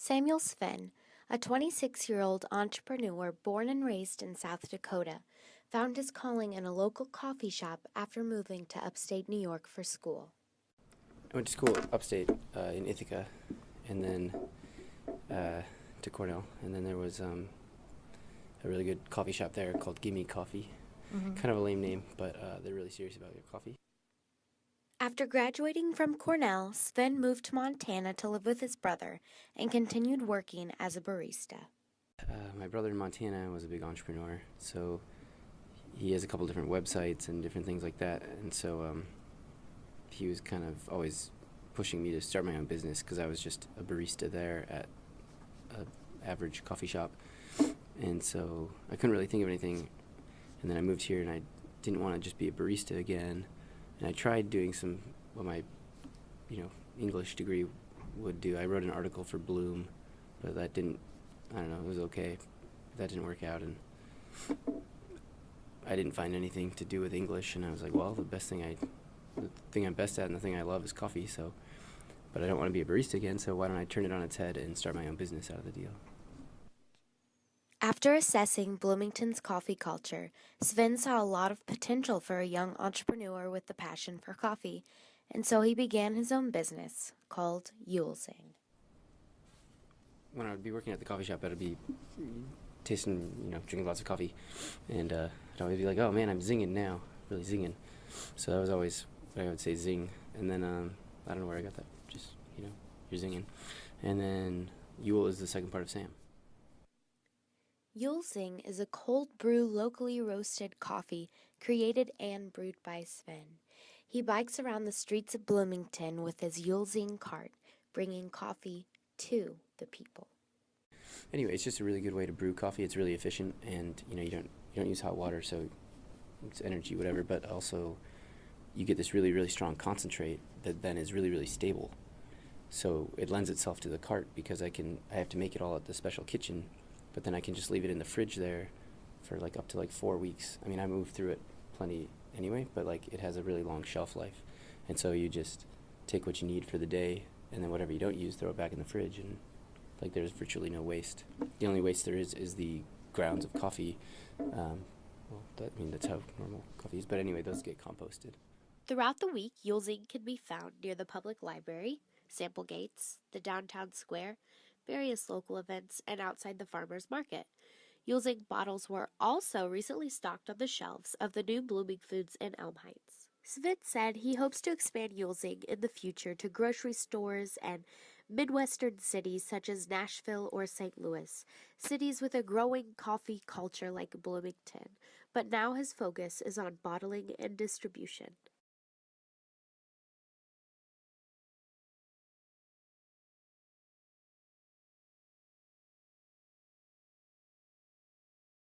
Samuel Sven, a 26-year-old entrepreneur born and raised in South Dakota, found his calling in a local coffee shop after moving to upstate New York for school. I went to school upstate in Ithaca, and then to Cornell, and then there was a really good coffee shop there called Gimme Coffee. Kind of a lame name, but they're really serious about your coffee. After graduating from Cornell, Sven moved to Montana to live with his brother and continued working as a barista. My brother in Montana was a big entrepreneur, so he has a couple different websites and different things like that, and so he was kind of always pushing me to start my own business because I was just a barista there at an average coffee shop, and so I couldn't really think of anything, and then I moved here and I didn't want to just be a barista again, and I tried doing what my English degree would do. I wrote an article for Bloom, but that didn't, I don't know, it was okay. That didn't work out, and I didn't find anything to do with English, and I was like, well, the thing I'm best at and the thing I love is coffee, but I don't want to be a barista again, so why don't I turn it on its head and start my own business out of the deal? After assessing Bloomington's coffee culture, Sven saw a lot of potential for a young entrepreneur with the passion for coffee, and so he began his own business called Yulesing. When I would be working at the coffee shop, I'd be tasting, drinking lots of coffee, and I'd always be like, oh man, I'm zinging now, really zinging. So that was always what I would say, zing. And then I don't know where I got that, just, you're zinging. And then Yule is the second part of Sam. Yulesing is a cold brew locally roasted coffee created and brewed by Sven. He bikes around the streets of Bloomington with his Yulesing cart, bringing coffee to the people. Anyway, it's just a really good way to brew coffee. It's really efficient, and you don't use hot water, so it's energy, whatever. But also, you get this really, really strong concentrate that then is really, really stable. So it lends itself to the cart because I have to make it all at the special kitchen, but then I can just leave it in the fridge there for up to 4 weeks. I mean, I moved through it plenty anyway, but it has a really long shelf life, and so you just take what you need for the day, and then whatever you don't use, throw it back in the fridge, and there's virtually no waste. The only waste there is the grounds of coffee. That's how normal coffee is, but anyway, those get composted. Throughout the week, Yulesing can be found near the public library, sample gates, the downtown square, various local events, and outside the farmers market. Yulesing bottles were also recently stocked on the shelves of the new Blooming Foods in Elm Heights. Sven said he hopes to expand Yulesing in the future to grocery stores and Midwestern cities such as Nashville or St. Louis, cities with a growing coffee culture like Bloomington, but now his focus is on bottling and distribution.